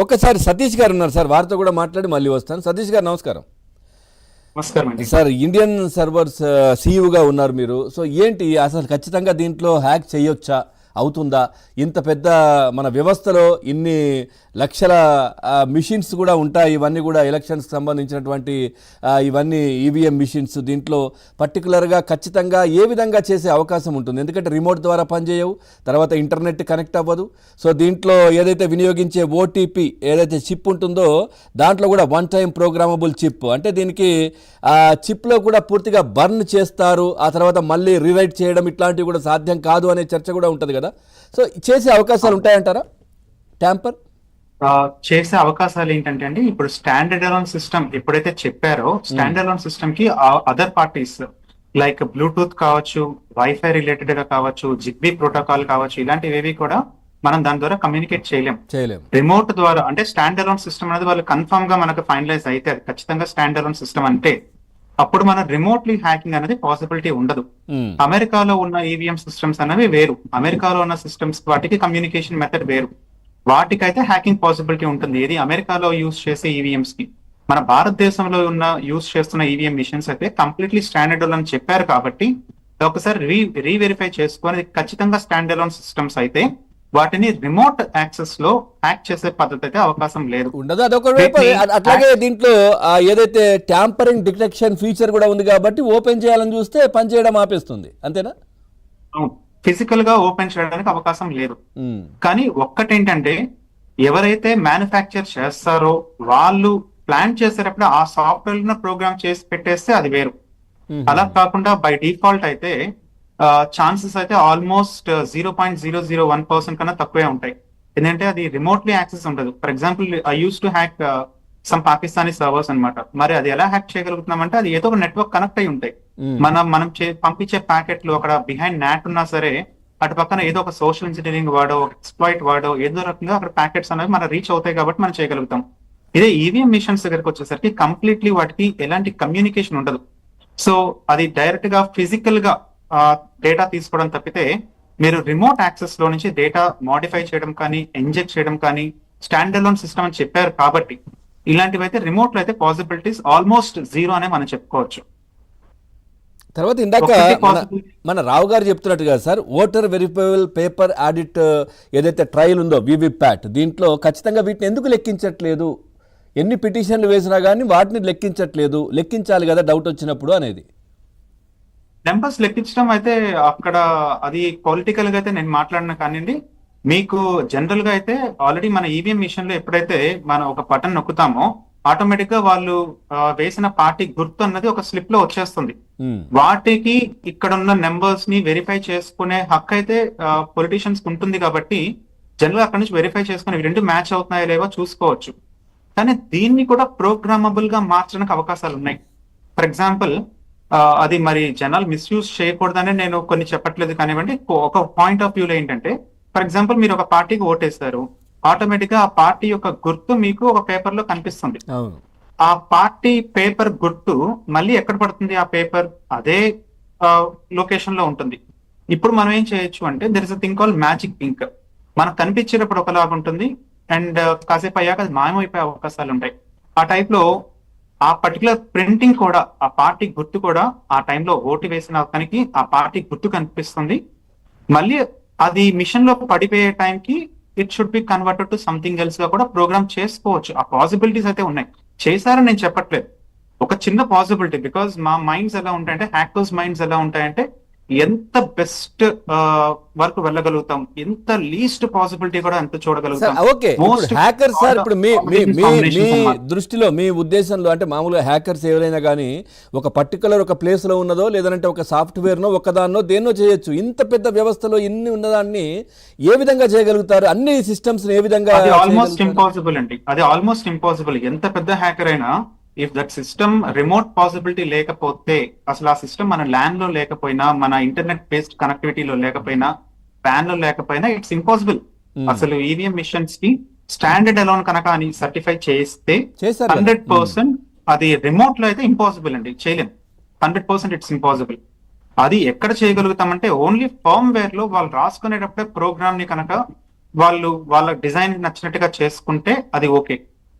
ఒకసారి సతీష్ గారు ఉన్నారు సార్, వారితో కూడా మాట్లాడి మళ్ళీ వస్తాను. సతీష్ గారు నమస్కారం. నమస్కారం అండి. సార్, ఇండియన్ సర్వర్స్ సీఈఓగా ఉన్నారు మీరు. సో ఏంటి అసలు ఖచ్చితంగా దీంట్లో హ్యాక్ చేయొచ్చా, అవుతుందా? ఇంత పెద్ద మన వ్యవస్థలో ఇన్ని లక్షల మిషన్స్ కూడా ఉంటాయి. ఇవన్నీ కూడా ఎలక్షన్స్కి సంబంధించినటువంటి ఇవన్నీ ఈవీఎం మిషన్స్. దీంట్లో పర్టికులర్గా ఖచ్చితంగా ఏ విధంగా చేసే అవకాశం ఉంటుంది? ఎందుకంటే రిమోట్ ద్వారా పనిచేయవు, తర్వాత ఇంటర్నెట్ కనెక్ట్ అవ్వదు. సో దీంట్లో ఏదైతే వినియోగించే ఓటీపీ ఏదైతే చిప్ ఉంటుందో దాంట్లో కూడా వన్ టైం ప్రోగ్రామబుల్ చిప్, అంటే దీనికి చిప్లో కూడా పూర్తిగా బర్న్ చేస్తారు, ఆ తర్వాత మళ్ళీ రీరైట్ చేయడం ఇట్లాంటివి కూడా సాధ్యం కాదు అనే చర్చ కూడా ఉంటుంది కదా. సో చేసే అవకాశాలు ఉంటాయంటారా ట్యాంపర్? చేసే అవకాశాలు ఏంటంటే అండి, ఇప్పుడు స్టాండర్డ్ అలోన్ సిస్టమ్ ఎప్పుడైతే చెప్పారో, స్టాండర్డ్ అలోన్ సిస్టమ్ కి అదర్ పార్టీస్ లైక్ బ్లూటూత్ కావచ్చు, వైఫై రిలేటెడ్ గా కావచ్చు, జిగ్బీ ప్రోటోకాల్ కావచ్చు, ఇలాంటివి కూడా మనం దాని ద్వారా కమ్యూనికేట్ చేయలేం. రిమోట్ ద్వారా అంటే స్టాండర్డ్ అలోన్ సిస్టమ్ అనేది వాళ్ళు కన్ఫర్మ్ గా మనకు ఫైనలైజ్ అయితే అది ఖచ్చితంగా స్టాండర్డ్ అలోన్ సిస్టమ్ అంటే అప్పుడు మన రిమోట్లీ హ్యాకింగ్ అనేది పాసిబిలిటీ ఉండదు. అమెరికాలో ఉన్న ఈవీఎం సిస్టమ్స్ అనేవి వేరు, అమెరికాలో ఉన్న సిస్టమ్స్ వాటికి కమ్యూనికేషన్ మెథడ్ వేరు, వాటికైతే హ్యాకింగ్ పాసిబిలిటీ ఉంటుంది. ఇది అమెరికాలో యూజ్ చేసే ఈవీఎంస్ కి. మన భారతదేశంలో ఉన్న యూజ్ చేస్తున్న ఈవీఎం మిషన్స్ అయితే కంప్లీట్లీ స్టాండర్డ్ అలోన్ చెప్పారు కాబట్టి ఒకసారి రీవెరిఫై చేసుకొని ఖచ్చితంగా స్టాండర్డ్ అలోన్ సిస్టమ్స్ అయితే వాటిని రిమోట్ యాక్సెస్ లో హ్యాక్ చేసే పద్ధతి అయితే అవకాశం లేదు, ఉండదు. అదొక అట్లాగే దీంట్లో ఏదైతే ట్యాంపరింగ్ డిటెక్షన్ ఫీచర్ కూడా ఉంది కాబట్టి ఓపెన్ చేయాలని చూస్తే పనిచేయడం ఆపేస్తుంది, అంతేనా? ఫిజికల్ గా ఓపెన్ చేయడానికి అవకాశం లేదు. కానీ ఒక్కటేంటంటే ఎవరైతే మ్యానుఫ్యాక్చర్ చేస్తారో వాళ్ళు ప్లాన్ చేసేటప్పుడు ఆ సాఫ్ట్వేర్ ప్రోగ్రామ్ చేసి పెట్టేస్తే అది వేరు. అలా కాకుండా బై డిఫాల్ట్ అయితే ఛాన్సెస్ అయితే ఆల్మోస్ట్ 0.001% కన్నా తక్కువే ఉంటాయి. ఎందుకంటే అది రిమోట్లీ యాక్సెస్ ఉండదు. For example I use to hack some Pakistani servers అనమాట. మరి అది ఎలా హ్యాక్ చేయగలుగుతున్నామంటే అది ఏదో ఒక నెట్వర్క్ కనెక్ట్ అయి ఉంటాయి. మనం పంపించే ప్యాకెట్లు అక్కడ బిహైండ్ నాట్ ఉన్నా సరే అటు పక్కన ఏదో ఒక సోషల్ ఇంజనీరింగ్ వాడో, ఒక ఎక్స్ప్లాయిట్ వాడో, ఏదో రకంగా అక్కడ ప్యాకెట్స్ అనేవి మన రీచ్ అవుతాయి కాబట్టి మనం చేయగలుగుతాం. ఇదే ఈవీఎం మిషన్స్ దగ్గరకు వచ్చేసరికి కంప్లీట్లీ వాటికి ఎలాంటి కమ్యూనికేషన్ ఉండదు. సో అది డైరెక్ట్ గా ఫిజికల్ గా డేటా తీసుకోవడం తప్పితే మీరు రిమోట్ యాక్సెస్ లో నుంచి డేటా మోడిఫై చేయడం కానీ, ఇంజెక్ట్ చేయడం కానీ స్టాండర్డ్ అలోన్ సిస్టమ్ అని చెప్పారు కాబట్టి ఇలాంటివి అయితే రిమోట్ లో అయితే పాసిబిలిటీస్ ఆల్మోస్ట్ జీరో అనే మనం చెప్పుకోవచ్చు. తర్వాత ఇందాక మన రావు గారు చెప్తున్నట్టు కదా sir, voter verifiable paper audit ఏదైతే ట్రయల్ ఉందో వివిప్యాట్, దీంట్లో ఖచ్చితంగా వీటిని ఎందుకు లెక్కించట్లేదు? ఎన్ని పిటిషన్లు వేసినా కానీ వాటిని లెక్కించట్లేదు, లెక్కించాలి కదా డౌట్ వచ్చినప్పుడు అనేది. నెంబర్స్ లెక్కించడం అయితే అక్కడ అది పొలిటికల్ గా అయితే నేను మాట్లాడిన కానివ్వండి, మీకు జనరల్ గా అయితే ఆల్రెడీ మన ఈవీఎం మిషన్ లో ఎప్పుడైతే మనం ఒక బటన్ నొక్కుతామో ఆటోమేటిక్ గా వాళ్ళు వేసిన పార్టీ గుర్తు అన్నది ఒక స్లిప్ లో వచ్చేస్తుంది. వాటికి ఇక్కడ ఉన్న నెంబర్స్ ని వెరిఫై చేసుకునే హక్కు అయితే పొలిటీషియన్స్ ఉంటుంది కాబట్టి జనరల్ అక్కడ నుంచి వెరిఫై చేసుకుని ఇవి రెండు మ్యాచ్ అవుతున్నాయో లేవో చూసుకోవచ్చు. కానీ దీన్ని కూడా ప్రోగ్రామబుల్ గా మార్చడానికి అవకాశాలు ఉన్నాయి. ఫర్ ఎగ్జాంపుల్ అది మరి జనాలు మిస్యూజ్ చేయకూడదని నేను కొన్ని చెప్పట్లేదు కానివ్వండి. ఒక పాయింట్ ఆఫ్ వ్యూలో ఏంటంటే, ఫర్ ఎగ్జాంపుల్ మీరు ఒక పార్టీకి ఓటేస్తారు, ఆటోమేటిక్ గా ఆ పార్టీ యొక్క గుర్తు మీకు ఒక పేపర్ లో కనిపిస్తుంది. ఆ పార్టీ పేపర్ గుర్తు మళ్ళీ ఎక్కడ పడుతుంది? ఆ పేపర్ అదే లొకేషన్ లో ఉంటుంది. ఇప్పుడు మనం ఏం చేయొచ్చు అంటే there is a thing call magic ink. మనకు కనిపించేటప్పుడు ఒకలాగా ఉంటుంది అండ్ కాసేపు అయ్యాక అది మాయమైపోయే అవకాశాలు ఉంటాయి. ఆ టైప్ లో ఆ పర్టికులర్ ప్రింటింగ్ కూడా, ఆ పార్టీ గుర్తు కూడా ఆ టైంలో ఓటు వేసిన అతనికి ఆ పార్టీ గుర్తు కనిపిస్తుంది. మళ్ళీ అది మిషన్ లో పడిపోయే టైంకి it should be converted to something else గా కూడా ప్రోగ్రామ్ చేసుకోవచ్చు. ఆ పాసిబిలిటీస్ అయితే ఉన్నాయి. చేశారని నేను చెప్పట్లేదు, ఒక చిన్న పాసిబిలిటీ. బికాస్ మా మైండ్స్ ఎలా ఉంటాయంటే, హ్యాకర్స్ మైండ్స్ ఎలా ఉంటాయంటే ఎంత బెస్ట్ వర్క్ వెళ్ళగలుగుతాం, ఎంత లీస్ట్ పాసిబిలిటీ కూడా ఎంత చూడగలుగుతాం. ఓకే, హ్యాకర్స్ సార్ ఇప్పుడు మీ దృష్టిలో, మీ ఉద్దేశంలో అంటే మామూలుగా హ్యాకర్స్ ఎవరైనా కానీ ఒక పర్టికులర్ ఒక ప్లేస్ లో ఉన్నదో లేదంటే ఒక సాఫ్ట్వేర్ నో ఒకదాన్నో దేన్నో చేయొచ్చు. ఇంత పెద్ద వ్యవస్థలో ఇన్ని ఉన్నదాన్ని ఏ విధంగా చేయగలుగుతారు? అన్ని సిస్టమ్స్ ఏ విధంగా? ఆల్మోస్ట్ ఇంపాసిబుల్ అండి, అది ఆల్మోస్ట్ ఇంపాసిబుల్. ఎంత పెద్ద హ్యాకర్ అయినా if that system remote possibility లేకపోతే, అసలు ఆ సిస్టమ్ మన ల్యాన్ లో లేకపోయినా, మన ఇంటర్నెట్ బేస్డ్ కనెక్టివిటీలో లేకపోయినా, ప్యాన్ లో లేకపోయినా ఇట్స్ ఇంపాసిబుల్. అసలు ఈవీఎం మిషన్స్ కి స్టాండర్డ్ అలోన్ కనుక అని సర్టిఫై చేస్తే 100% అది రిమోట్ లో అయితే ఇంపాసిబుల్ అండి, చేయలేం. 100% ఇట్స్ ఇంపాసిబుల్. అది ఎక్కడ చేయగలుగుతామంటే ఓన్లీ ఫర్మ్ వేర్ లో వాళ్ళు రాసుకునేటప్పుడే ప్రోగ్రామ్ ని కనుక వాళ్ళు వాళ్ళ డిజైన్ నచ్చినట్టుగా చేసుకుంటే అది ఓకే,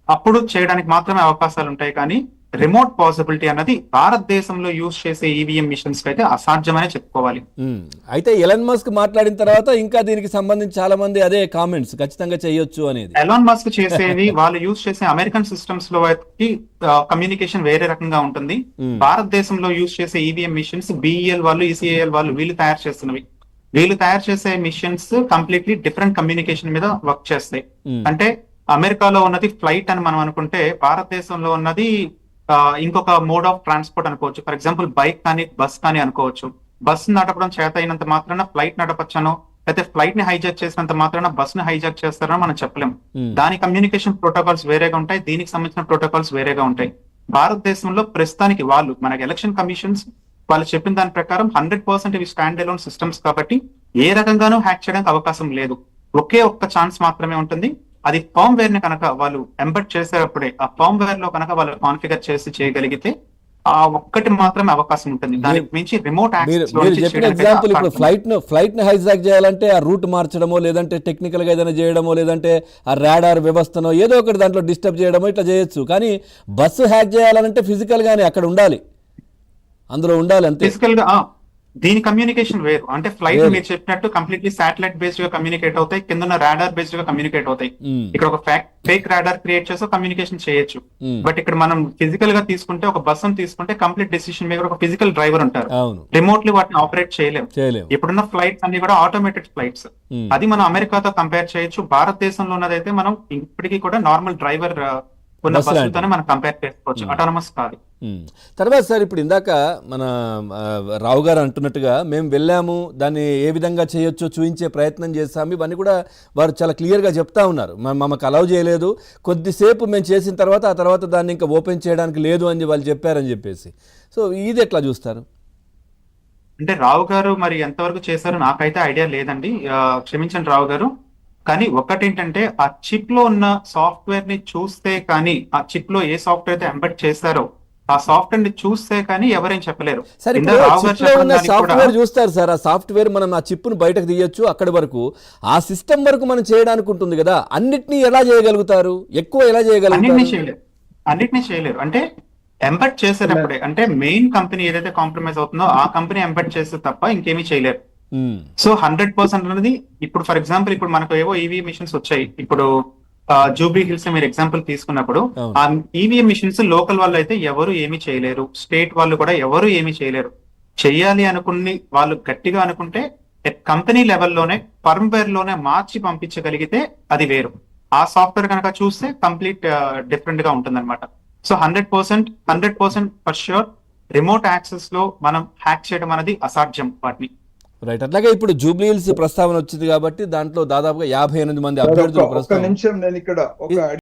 అప్పుడు చేయడానికి మాత్రమే అవకాశాలు ఉంటాయి. కానీ రిమోట్ పాసిబిలిటీ అన్నది భారతదేశంలో యూజ్ చేసే ఈవీఎం మిషన్స్ అయితే అసాధ్యమనే చెప్పుకోవాలి. ఉమ్. అయితే ఎలన్ మస్క్ మాట్లాడిన తర్వాత ఇంకా దీనికి సంబంధించి చాలా మంది అదే కామెంట్స్ ఖచ్చితంగా చేయొచ్చు అనేది. ఎలాన్ మస్క్ చేసేది వాళ్ళు యూజ్ చేసే అమెరికన్ సిస్టమ్స్ లో కమ్యూనికేషన్ వేరే రకంగా ఉంటుంది. భారతదేశంలో యూజ్ చేసే ఈవీఎం మిషన్స్ బిఈఎల్ వాళ్ళు, ఈసీఐఎల్ వాళ్ళు వీళ్ళు తయారు చేస్తున్నవి. వీళ్ళు తయారు చేసే మిషన్స్ కంప్లీట్లీ డిఫరెంట్ కమ్యూనికేషన్ మీద వర్క్ చేస్తాయి. అంటే అమెరికాలో ఉన్నది ఫ్లైట్ అని మనం అనుకుంటే, భారతదేశంలో ఉన్నది ఇంకొక మోడ్ ఆఫ్ ట్రాన్స్పోర్ట్ అనుకోవచ్చు. ఫర్ ఎగ్జాంపుల్ బైక్ కానీ బస్ కానీ అనుకోవచ్చు. బస్ నడపడం చేత అయినంత మాత్రాన ఫ్లైట్ నడపచ్చనో, అయితే ఫ్లైట్ ని హైజాక్ చేసినంత మాత్రాన బస్ ని హైజాక్ చేస్తారో మనం చెప్పలేం. దాని కమ్యూనికేషన్ ప్రోటోకాల్స్ వేరేగా ఉంటాయి, దీనికి సంబంధించిన ప్రోటోకాల్స్ వేరేగా ఉంటాయి. భారతదేశంలో ప్రస్తుతానికి వాళ్ళు మనకి ఎలక్షన్ కమిషన్స్ వాళ్ళు చెప్పిన దాని ప్రకారం 100% ఇవి స్టాండ్ అలోన్ సిస్టమ్స్ కాబట్టి ఏ రకంగానూ హ్యాక్ చేయడానికి అవకాశం లేదు. ఒకే ఒక్క ఛాన్స్ మాత్రమే ఉంటుంది. అది ఫర్మ్ వేర్ ని కనుక వాళ్ళు ఎంబెడ్ చేసేటప్పుడే ఆ ఫర్మ్ వేర్ లో కనుక వాళ్ళు కాన్ఫిగర్ చేసి చేయగలిగితే ఆ ఒక్కటి మాత్రమే అవకాశం ఉంటుంది. దానికి మించి రిమోట్ మీరు చెప్పిన ఎగ్జాంపుల్ ఇప్పుడు ఫ్లైట్ ని హైజాక్ చేయాలంటే ఆ రూట్ మార్చడమో, లేదంటే టెక్నికల్ గా ఏదైనా చేయడమో, లేదంటే ఆ రాడార్ వ్యవస్థనో ఏదో ఒకటి దాంట్లో డిస్టర్బ్ చేయడమో ఇట్లా చేయొచ్చు. కానీ బస్సు హ్యాక్ చేయాలంటే ఫిజికల్ గానే అక్కడ ఉండాలి, అందులో ఉండాలి అంతే. ఫిజికల్ గా దీని కమ్యూనికేషన్ వేరు. అంటే ఫ్లైట్ మీరు చెప్పినట్టు కంప్లీట్లీ శాటిలైట్ బేస్డ్ గా కమ్యూనికేట్ అవుతాయి, కింద రాడార్ బేస్డ్ గా కమ్యూనికేట్ అవుతాయి. ఇక్కడ ఒక ఫేక్ రాడార్ క్రియేట్ చేసి కమ్యూనికేషన్ చేయొచ్చు. బట్ ఇక్కడ మనం ఫిజికల్ గా తీసుకుంటే, ఒక బస్ తీసుకుంటే కంప్లీట్ డెసిషన్ మేకర్ ఒక ఫిజికల్ డ్రైవర్ ఉంటారు. రిమోట్లీ వాటిని ఆపరేట్ చేయలేము. ఇప్పుడున్న ఫ్లైట్స్ అన్ని కూడా ఆటోమేటెడ్ ఫ్లైట్స్. అది మనం అమెరికాతో కంపేర్ చేయొచ్చు. భారతదేశంలో ఉన్నదైతే మనం ఇప్పటికీ కూడా నార్మల్ డ్రైవర్ ఉన్న బస్సులతోనే మనం కంపేర్ చేసుకోవచ్చు, ఆటోనమస్ కాదు. తర్వాత సార్ ఇప్పుడు ఇందాక మన రావు గారు అంటున్నట్టుగా మేము వెళ్ళాము, దాన్ని ఏ విధంగా చేయొచ్చో చూపించే ప్రయత్నం చేస్తాము, ఇవన్నీ కూడా వారు చాలా క్లియర్గా చెప్తా ఉన్నారు. మమ్మల్ని అలౌ చేయలేదు, కొద్దిసేపు మేము చేసిన తర్వాత ఆ తర్వాత దాన్ని ఇంకా ఓపెన్ చేయడానికి లేదు అని వాళ్ళు చెప్పారని చెప్పేసి. సో ఇది ఎట్లా చూస్తారు? అంటే రావు గారు మరి ఎంతవరకు చేశారో నాకైతే ఐడియా లేదండి, క్షమించండి రావు గారు. కానీ ఒకటేంటంటే ఆ చిప్ లో ఉన్న సాఫ్ట్వేర్ ని చూస్తే కానీ, ఆ చిప్ లో ఏ సాఫ్ట్వేర్ అయితే ఎంబెడ్ చేశారో ఆ సాఫ్ట్వేర్ ని చూస్తే కానీ ఎవరేం చెప్పలేరు. సాఫ్ట్వేర్ చూస్తారు సార్, ఆ సాఫ్ట్వేర్ మనం ఆ చిప్ ను బయటకు తీయొచ్చు, అక్కడి వరకు ఆ సిస్టమ్ వరకు మనం చేయడానికి ఉంటుంది కదా. అన్నిటినీ ఎలా చేయగలుగుతారు, ఎక్కువ ఎలా చేయగలుగుతారు? అన్నిటినీ చేయలేరు. అంటే ఎంబెడ్ చేసేటప్పుడే, అంటే మెయిన్ కంపెనీ ఏదైతే కాంప్రమైజ్ అవుతుందో ఆ కంపెనీ ఎంబెడ్ చేస్తే తప్ప ఇంకేమీ చేయలేరు. సో 100% అనేది ఇప్పుడు ఫర్ ఎగ్జాంపుల్ ఇప్పుడు మనకు ఏవో ఈవీఎం మిషన్స్ వచ్చాయి. ఇప్పుడు జూబ్లీ హిల్స్ మీరు ఎగ్జాంపుల్ తీసుకున్నప్పుడు ఆ ఈవీఎం మిషన్స్ లోకల్ వాళ్ళు అయితే ఎవరు ఏమీ చేయలేరు, స్టేట్ వాళ్ళు కూడా ఎవరు ఏమీ చేయలేరు. చెయ్యాలి అనుకుని వాళ్ళు గట్టిగా అనుకుంటే కంపెనీ లెవెల్లోనే ఫర్మ్వేర్ లోనే మార్చి పంపించగలిగితే అది వేరు. ఆ సాఫ్ట్వేర్ కనుక చూస్తే కంప్లీట్ డిఫరెంట్ గా ఉంటుంది అనమాట. So 100% for sure remote access లో మనం హ్యాక్ చేయడం అనేది అసాధ్యం వాటిని. రైట్. అట్లాగే ఇప్పుడు జూబ్లీ హిల్స్ ప్రస్తావన వచ్చింది కాబట్టి దాంట్లో దాదాపుగా 58 మంది అభ్యర్థులు. ఒక్క నిమిషం నేను ఇక్కడ ఒక